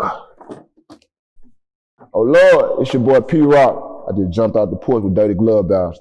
Oh Lord, it's your boy P Rock. I just jumped out the porch with dirty glove bounced.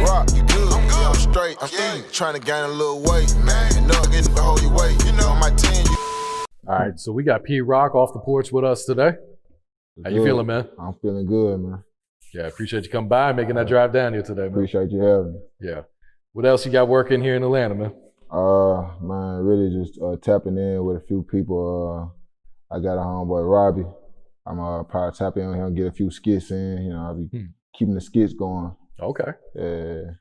Rock, you good? I'm good. I'm straight. I'm eating. Trying to gain a little weight, man. You know, getting to hold your weight. You know, on my team. All right, so we got P Rock off the porch with us today. How you feeling, man? I'm feeling good, man. Yeah, appreciate you coming by and making that drive down here today, man. Appreciate you having me. Yeah. What else you got working here in Atlanta, man? Man, really just tapping in with a few people. I got a homeboy, Robbie. I'm probably tapping in with him, get a few skits in. You know, I'll be keeping the skits going. Okay. Yeah.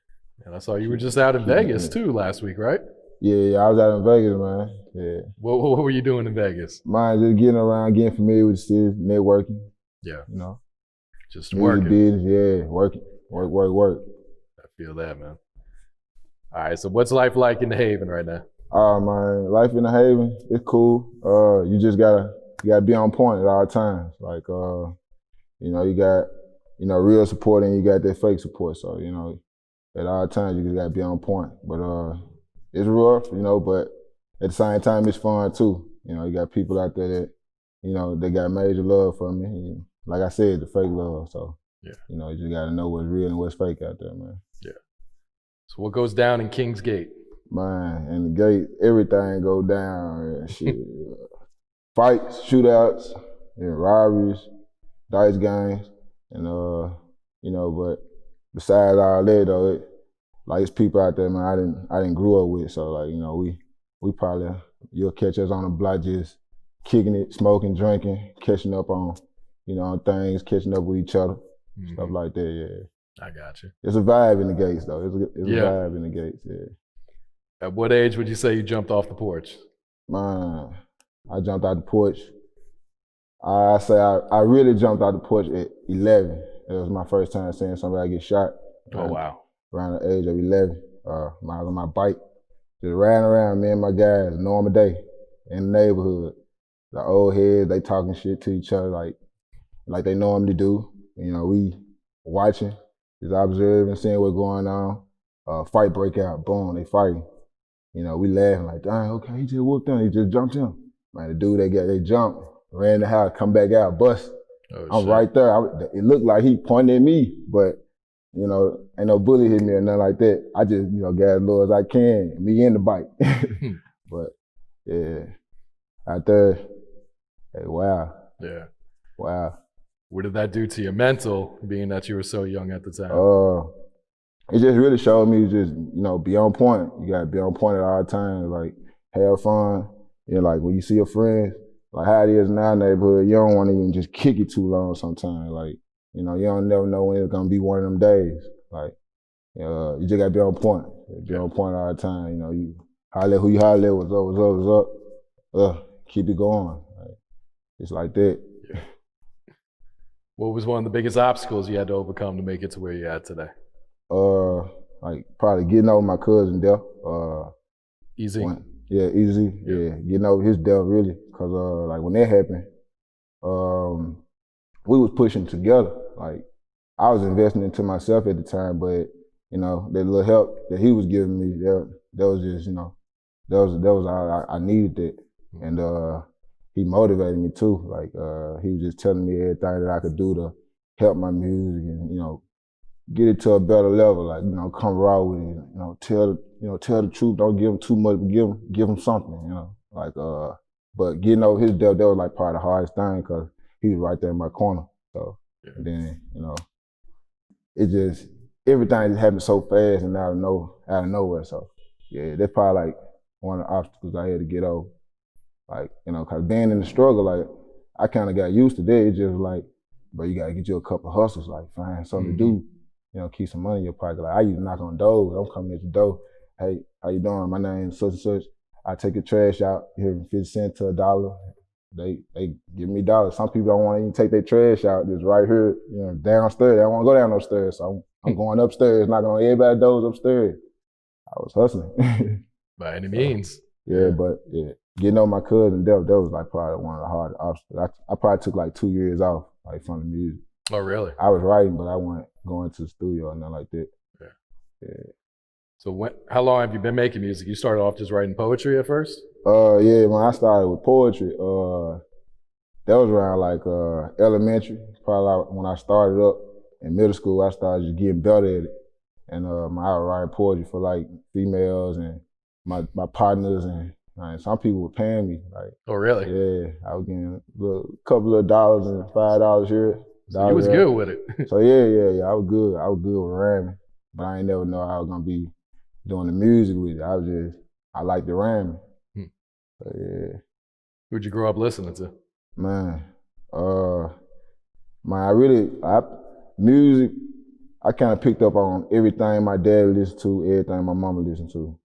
And I saw you were just out in Vegas too last week, right? Yeah, I was out in Vegas, man. Yeah. What were you doing in Vegas? Mine just getting around, getting familiar with the city, networking. Yeah. You know. Just working. Business, yeah, working. Work. I feel that, man. All right, so what's life like in the Haven right now? Man, life in the Haven, it's cool. You just gotta be on point at all times. Like, you know, you got, you know, real support and you got that fake support. So, you know, at all times you just gotta be on point. But it's rough, you know, but at the same time it's fun too. You know, you got people out there that, you know, they got major love for me. And like I said, the fake love. So, yeah, you know, you just gotta know what's real and what's fake out there, man. Yeah. So what goes down in King's Gate? Man, in the gate, everything go down. Shit. Fights, shootouts, robberies, dice games, and you know, but besides all that though, it's people out there, man, I didn't grow up with, so like, you know, we probably, you'll catch us on the block just kicking it, smoking, drinking, catching up on, you know, on things, catching up with each other, stuff like that, yeah. I got you. It's a vibe in the gates though, it's a vibe in the gates, yeah. At what age would you say you jumped off the porch? Man, I jumped out the porch. I say I really jumped out the porch at 11. It was my first time seeing somebody get shot. Oh, wow. Around the age of 11. I was on my bike, just riding around, me and my guys, normal day in the neighborhood. The old heads, they talking shit to each other like they normally do. You know, we watching, just observing, seeing what's going on. Fight break out, boom, they fighting. You know, we laughing like, dang, okay, he just whooped him, he just jumped him. Man, the dude they jumped, ran in the house, come back out, bust. Oh, I'm shit. right there. It looked like he pointed at me, but, you know, ain't no bullet hit me or nothing like that. I just, you know, got as low as I can, me and the bike. But, yeah, out there, hey, wow. Yeah. Wow. What did that do to your mental, being that you were so young at the time? It just really showed me just, you know, be on point. You gotta be on point at all times, like, have fun. You know, like when you see your friends, like how it is in our neighborhood, you don't want to even just kick it too long sometimes. Like, you know, you don't never know when it's gonna be one of them days. Like, you just gotta be on point. Be on point all the time. You know, you holler who you holler at, what's up. Keep it going. Like, it's like that. Yeah. What was one of the biggest obstacles you had to overcome to make it to where you're at today? Like probably getting over my cousin death. Easy? Easy. Yeah, getting over his death really. Cause like when that happened, we was pushing together. Like I was investing into myself at the time, but you know, that little help that he was giving me, that was just, you know, that was all I needed that. And he motivated me too. Like he was just telling me everything that I could do to help my music and, you know, get it to a better level, like, you know, come raw with it, you know, tell the truth, don't give him too much, but give him something, you know, like, but getting over his death, that was like probably the hardest thing, because he was right there in my corner, so, and then, you know, it just, everything just happened so fast and out of nowhere, so, yeah, that's probably like one of the obstacles I had to get over, like, you know, because being in the struggle, like, I kind of got used to that, it's just like, but you gotta get you a couple of hustles, like, find something to do. You know, keep some money in your pocket. Like I used to knock on doors. I'm coming at your door. Hey, how you doing? My name's such and such. I take your trash out here from 50 cents to $1. They give me dollars. Some people don't want to even take their trash out. Just right here, you know, downstairs. They don't want to go down those stairs. So I'm going upstairs, knocking on everybody's doors upstairs. I was hustling. By any means. Yeah, but getting on my cousin, that was like probably one of the hardest obstacles. I probably took like 2 years off, like from the music. Oh, really? I was writing, but I wasn't going to the studio or nothing like that. Yeah. So how long have you been making music? You started off just writing poetry at first? Yeah, when I started with poetry, that was around like elementary. Probably like when I started up in middle school, I started just getting better at it. And I would write poetry for like females and my partners, and some people were paying me. Like, oh, really? Yeah, I was getting a couple of dollars and $5 here. So you was good with it. So yeah, I was good. I was good with rhyming, but I ain't never know I was gonna be doing the music with it. I liked the rhyming. So yeah. Who'd you grow up listening to? Man, music, I kind of picked up on everything my dad listened to, everything my mama listened to.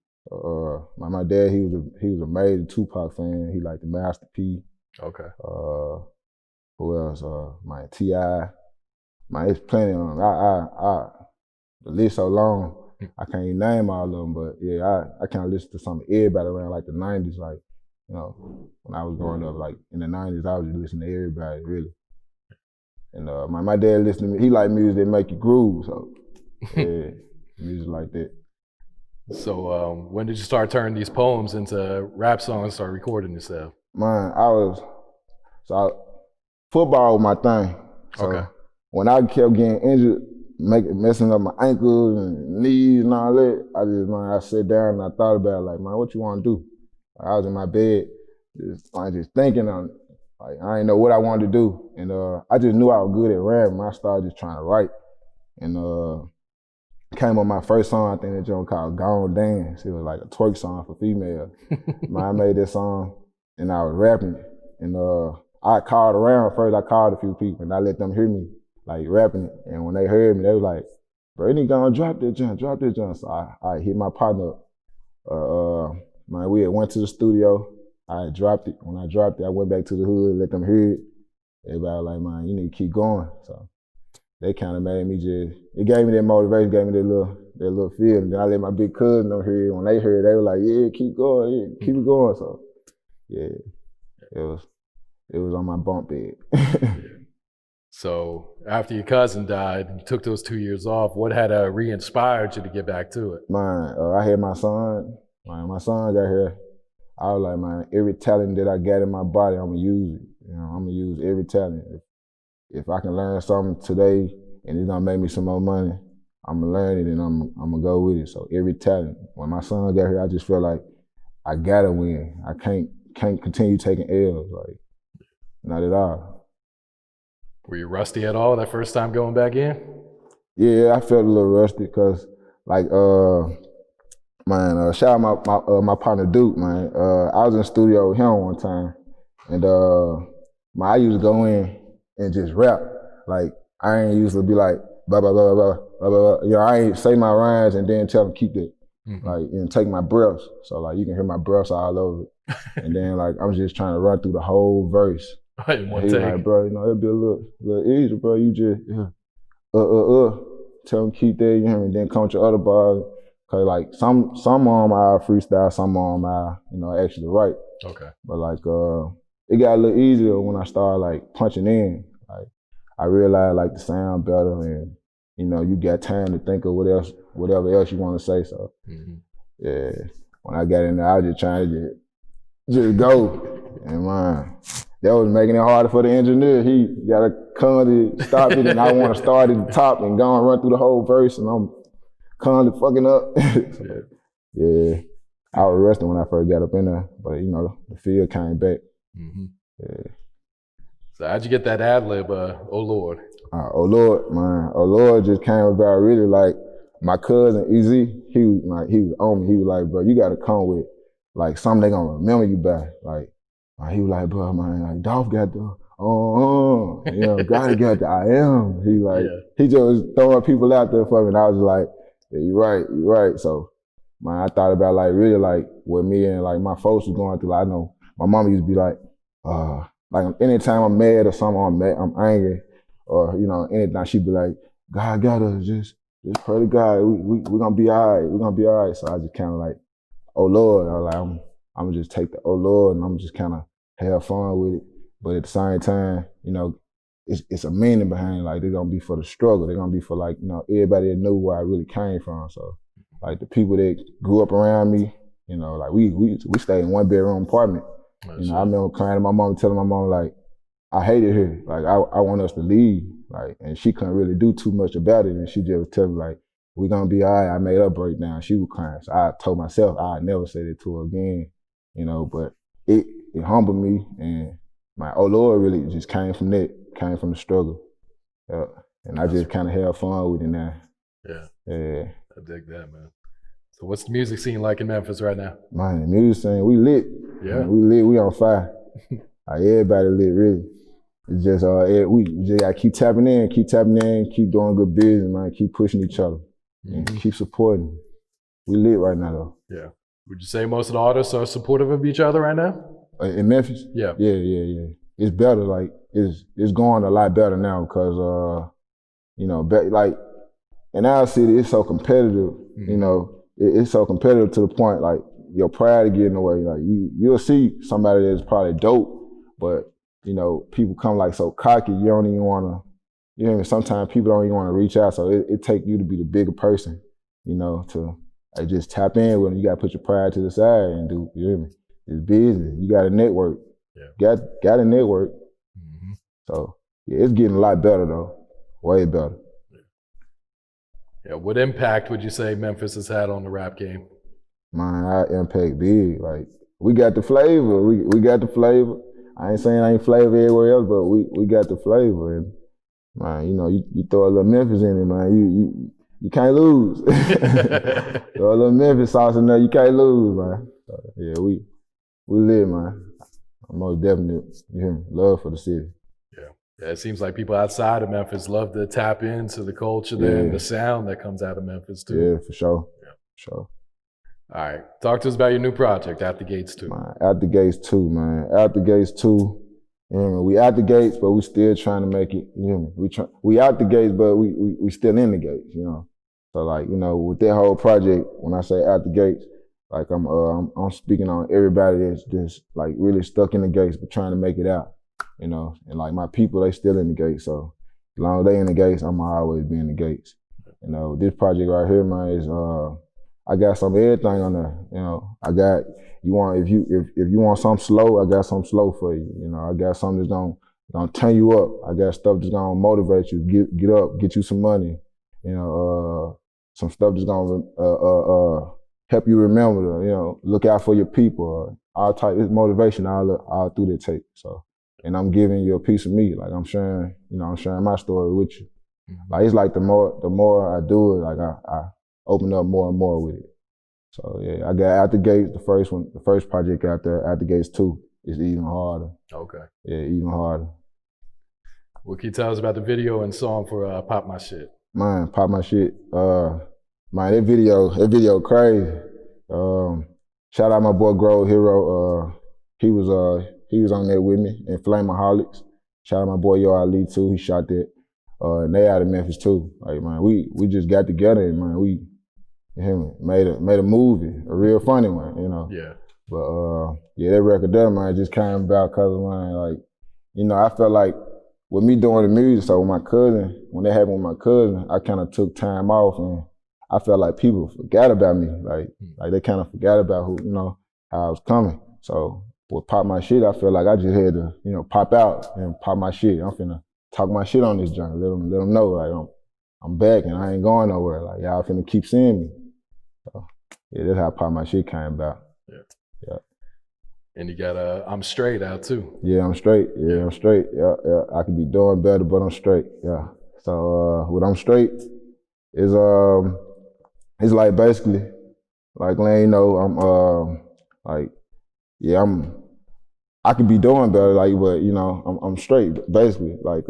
My dad, he was a major Tupac fan. He liked the Master P. Okay. Who else? My T.I. It's plenty of them. The list so long, I can't even name all of them, but yeah, I kind of listen to some of everybody around like the 90s, like, you know, when I was growing up, like in the 90s, I was just listening to everybody, really. And my dad listened to me, he liked music that make you groove, so yeah, music like that. So when did you start turning these poems into rap songs and start recording yourself? Man, football was my thing. So okay. When I kept getting injured, messing up my ankles and knees and all that, I sat down and I thought about it, like, man, what you want to do? I was in my bed, just thinking on it. Like, I didn't know what I wanted to do. And I just knew I was good at rhyming. I started just trying to write. And came on my first song, I think that joint called Gone Dance. It was like a twerk song for females. I made that song and I was rapping it. And I called around first, I called a few people and I let them hear me like rapping it. And when they heard me, they was like, bro, you need to go and drop that junk. So I hit my partner up. We had went to the studio. I dropped it. When I dropped it, I went back to the hood, let them hear it. Everybody was like, man, you need to keep going. So they kind of made me it gave me that motivation, gave me that little feel. And then I let my big cousin know hear it. When they heard it, they were like, yeah, keep going, yeah, keep it going. So yeah, it was on my bunk bed. So after your cousin died, you took those 2 years off. What had re-inspired you to get back to it? Man, I had my son. My son got here. I was like, man, every talent that I got in my body, I'm gonna use it. You know, I'm gonna use every talent. If I can learn something today and it's gonna make me some more money, I'm gonna learn it and I'm gonna go with it. So every talent. When my son got here, I just felt like I gotta win. I can't continue taking L's, like, not at all. Were you rusty at all that first time going back in? Yeah, I felt a little rusty because, like, shout out my partner Deuce, man. I was in the studio with him one time, and I used to go in and just rap. Like, I ain't used to be like blah blah blah blah blah blah. You know, I ain't say my rhymes and then tell them keep that, like, and take my breaths. So like, you can hear my breaths all over it. And then like, I'm just trying to run through the whole verse. In one take. Like, bro, you know, it'll be a little easier, bro. You just tell them keep that. You hear me? Then come with your other bars. Cause like some of them I freestyle, some of them I actually write. Okay. But like it got a little easier when I started like punching in. Like I realized like the sound better, and you got time to think of whatever else you want to say. So yeah, when I got in there, I was just trying to just go. And man, that was making it harder for the engineer. He got to come to stop it, and I want to start at the top and go and run through the whole verse, and I'm constantly fucking up. Yeah, I was rusty when I first got up in there, but the feel came back. Yeah. So how'd you get that ad lib? Oh Lord. Oh Lord, man. Oh Lord just came about really like my cousin EZ. He was on me. He was like, bro, you got to come with like something they gonna remember you by. Like he was like, bro, man, like Dolph got the Gotti got the I am. He just was throwing people out there for me, and I was like, yeah, you're right. So, man, I thought about like really like what me and like my folks was going through. Like, I know my mama used to be like anytime I'm mad or something, I'm angry, or anything, she'd be like, God got us, just pray to God, we're gonna be all right. So I just kind of like, oh Lord, I was like, I'm gonna just take the oh Lord, and I'm just kind of have fun with it. But at the same time, it's a meaning behind it. Like, they're gonna be for the struggle. They're gonna be for like, everybody that knew where I really came from. So like the people that grew up around me, You know, like we stayed in 1-bedroom apartment. You know, I remember crying to my mom, telling my mom like, I hate it here. Like I want us to leave. Like, and she couldn't really do too much about it. And she just would tell me like, we're gonna be all right. I made her break down. She was crying. So I told myself I'd never say it to her again. You know, but it humbled me, and my oh Lord really just came from that, came from the struggle. And I just kind of had fun with it now. Yeah. Yeah. I dig that, man. So what's the music scene like in Memphis right now? Man, the music scene, we lit. Yeah. Man, we lit, we on fire. Like everybody lit, really. It's just, we just gotta keep tapping in, keep doing good business, man, keep pushing each other, and keep supporting. We lit right now, though. Yeah. Would you say most of the artists are supportive of each other right now? In Memphis? Yeah. Yeah. It's better, like, it's going a lot better now, because, you know, like, in our city, it's so competitive, you know, it's so competitive to the point, like, your pride get in the way. Like, you'll see somebody that's probably dope, but, you know, people come like so cocky, you don't even wanna, you know what I mean? Sometimes people don't even wanna reach out, so it take you to be the bigger person, you know, to like, just tap in with them. You gotta put your pride to the side and do, you know what I mean? It's business, you gotta network. Yeah. Got a network. So, yeah, it's getting a lot better though, way better. Yeah, what impact would you say Memphis has had on the rap game? Man, our impact big. Like, we got the flavor. We got the flavor. I ain't saying I ain't flavor everywhere else, but we got the flavor. And man, you know, you throw a little Memphis in it, man, you can't lose. Throw a little Memphis sauce in there, you can't lose, man. So, yeah, we live, man. Most definitely, you hear me? Love for the city. Yeah, it seems like people outside of Memphis love to tap into the culture there and the sound that comes out of Memphis too. Yeah, for sure. Yeah, for sure. All right, talk to us about your new project, Out the Gates 2. Man, Out the Gates 2, man. Out the Gates 2. You know, we out the gates, but we still trying to make it. You hear me? We out the gates, but we still in the gates. You know, so like, you know, with that whole project, when I say out the gates, like I'm speaking on everybody that's just like really stuck in the gates but trying to make it out. You know, and like my people, they still in the gates. So as long as they in the gates, I'ma always be in the gates. You know, this project right here, man, is I got some of everything on there. You know, I got if you want something slow, I got something slow for you. You know, I got something that's gonna turn you up. I got stuff that's gonna motivate you, get up, get you some money. You know, some stuff that's gonna help you remember to, you know, look out for your people. All type of motivation all through the tape. So. And I'm giving you a piece of me, like I'm sharing my story with you. Like it's like the more I do it, like I open up more and more with it. So yeah, I got Out the Gates, the first project out there, Out the Gates 2, is even harder. Okay. Yeah, even harder. What can you tell us about the video and song for Pop My Shit? Man, Pop My Shit. Man, that video crazy. Shout out my boy Grove Hero. He was on there with me in Flameaholics. Shout out my boy Yo Ali too. He shot that. And they out of Memphis too. Like man, we just got together and man, we made a movie, a real funny one, you know. Yeah. But yeah, that record there, man, just came about cause of man, like, you know, I felt like with me doing the music, so when that happened with my cousin, I kind of took time off and I felt like people forgot about me. Like they kind of forgot about who, you know, how I was coming. So with Pop My Shit, I feel like I just had to, you know, pop out and pop my shit. I'm finna talk my shit on this joint. Let them know, like, I'm back and I ain't going nowhere. Like, y'all finna keep seeing me. So, yeah, that's how Pop My Shit came about. Yeah. And you got I'm Straight out too. Yeah, I'm straight. Yeah, I'm straight. Yeah. I could be doing better, but I'm straight. Yeah. So, with I'm Straight is, it's like basically, like, letting you know, I'm, like, yeah, I could be doing better, like, but you know, I'm straight, basically. Like,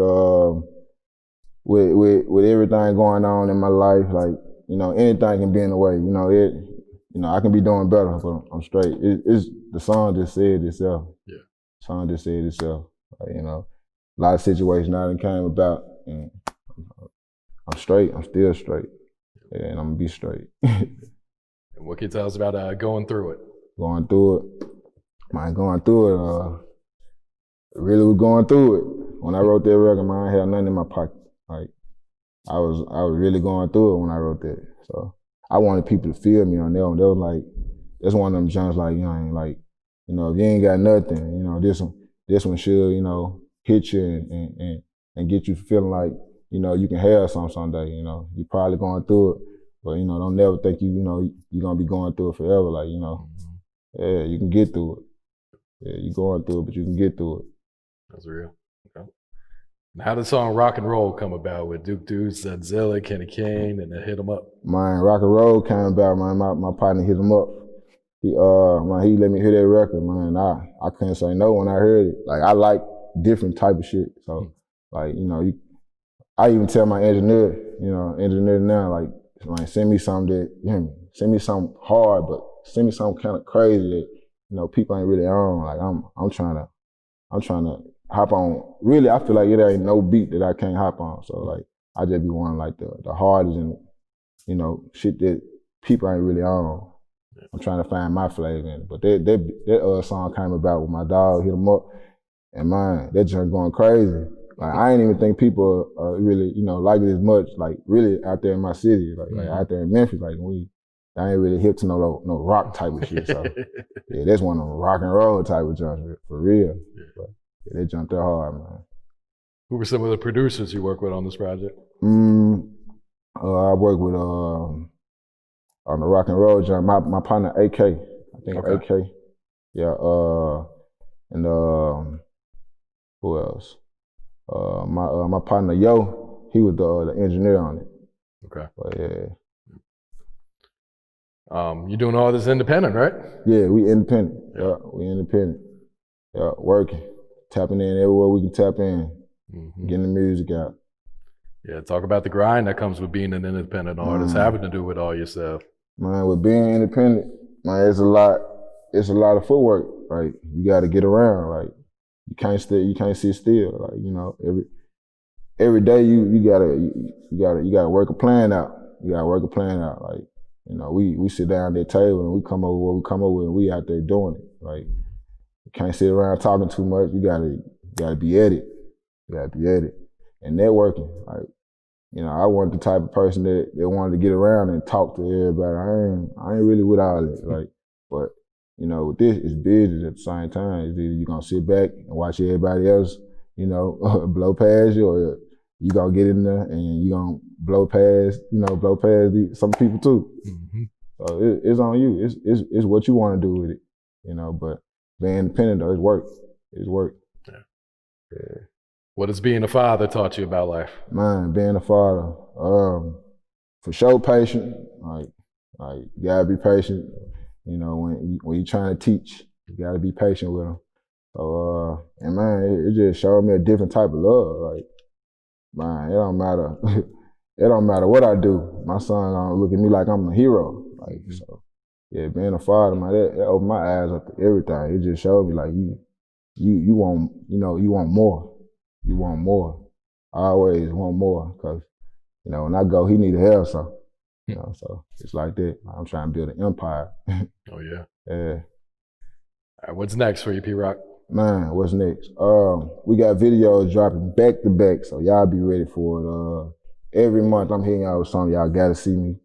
with everything going on in my life, like, you know, anything can be in the way. You know, I can be doing better, but I'm straight. It's the song just said itself. Yeah, the song just said itself. Like, you know, a lot of situations now that came about, and I'm straight. I'm still straight, and I'm gonna be straight. And what can you tell us about going through it? Going through it. Man, going through it, really was going through it. When I wrote that record, man, I had nothing in my pocket. Like, I was really going through it when I wrote that. So I wanted people to feel me on that one. They was like, that's one of them jumps like, you know, like, you know, if you ain't got nothing, you know, this one should, you know, hit you and get you feeling like, you know, you can have some someday, you know. You probably going through it, but, you know, don't never think you know, you're gonna be going through it forever. Like, you know, yeah, you can get through it. Yeah, you're going through it, but you can get through it. That's real. Okay. How did the song Rock and Roll come about with Deuce, Zed Zilla, Kane and then Hitemup? Man, Rock and Roll came about, man. My partner Hitemup. He let me hear that record, man. I couldn't say no when I heard it. Like, I like different type of shit. So, like, you know, I even tell my engineer now, like send me something that, you hear me? Send me something hard, but send me something kind of crazy that, you know, people ain't really on. Like, I'm trying to hop on. Really, I feel like there ain't no beat that I can't hop on. So, like, I just be wanting like the hardest and, you know, shit that people ain't really on. I'm trying to find my flavor in it. But that song came about with my dog, Hitemup, and man, that joint going crazy. Like, I ain't even think people really, you know, like it as much, like, really out there in my city, like out there in Memphis, like, I ain't really hip to no rock type of shit. So, yeah, that's one of them rock and roll type of joints, for real. Yeah. But, yeah, they jumped there hard, man. Who were some of the producers you work with on this project? I work with, on the rock and roll joint, my partner AK, I think okay. AK. Yeah, and who else? My partner Yo, he was the engineer on it. Okay. But yeah. You're doing all this independent, right? Yeah, we independent. Yeah, we independent. Yeah, working, tapping in everywhere we can tap in, getting the music out. Yeah, talk about the grind that comes with being an independent artist, having to do it all yourself. Man, with being independent, man, it's a lot of footwork. Like, you got to get around. Like, you can't sit still. Like, you know, every day you gotta work a plan out. You gotta work a plan out. Like, you know, we sit down at that table and we come over what we come over with, and we out there doing it. Like, you can't sit around talking too much. You gotta be at it. You gotta be at it. And networking, like, you know, I wasn't the type of person that wanted to get around and talk to everybody. I ain't really with all that. Like, but, you know, with this, it's business at the same time. It's either you're gonna sit back and watch everybody else, you know, blow past you, or you gonna get in there and you gonna blow past some people too. So it's on you. It's what you want to do with it, you know. But being independent though, it's work. It's work. Yeah. What has being a father taught you about life? Man, being a father, for sure patient. Like you gotta be patient. You know, when you're trying to teach, you gotta be patient with them. So, and man, it just showed me a different type of love. Like, man, it don't matter. It don't matter what I do. My son gonna look at me like I'm a hero. Like, so, yeah, being a father, man, that opened my eyes up to everything. It just showed me like you want, you know, you want more. You want more. I always want more, because, you know, when I go, he need to have some. You know, so it's like that. I'm trying to build an empire. Oh yeah. Yeah. All right, what's next for you, P-Rock? Man, what's next? We got videos dropping back to back, so y'all be ready for it. Every month I'm hitting y'all with something. Y'all gotta see me.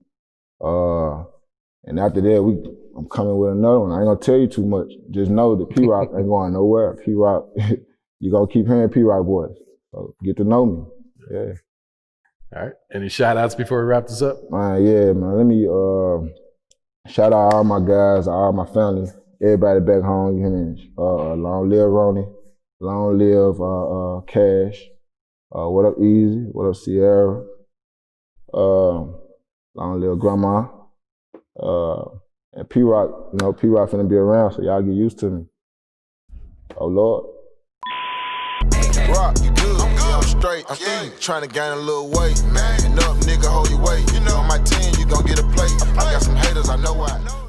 And after that, I'm coming with another one. I ain't gonna tell you too much. Just know that P-Rock ain't going nowhere. P-Rock, you gonna keep hearing P-Rock voice. So get to know me. Yeah. All right. Any shout outs before we wrap this up? Yeah, man. Let me shout out all my guys, all my family, everybody back home. You hear me? Long live Ronnie. Long live Cash. What up, Easy? What up, Sierra? Long live Grandma. And P-Rock, you know, P-Rock finna be around, so y'all get used to me. Oh, Lord. Rock, you good? I'm good. I'm straight. I'm still trying to gain a little weight, man. Up, nigga, hold your weight. You know, on my team, you gon' get a plate. I got some haters, I know why.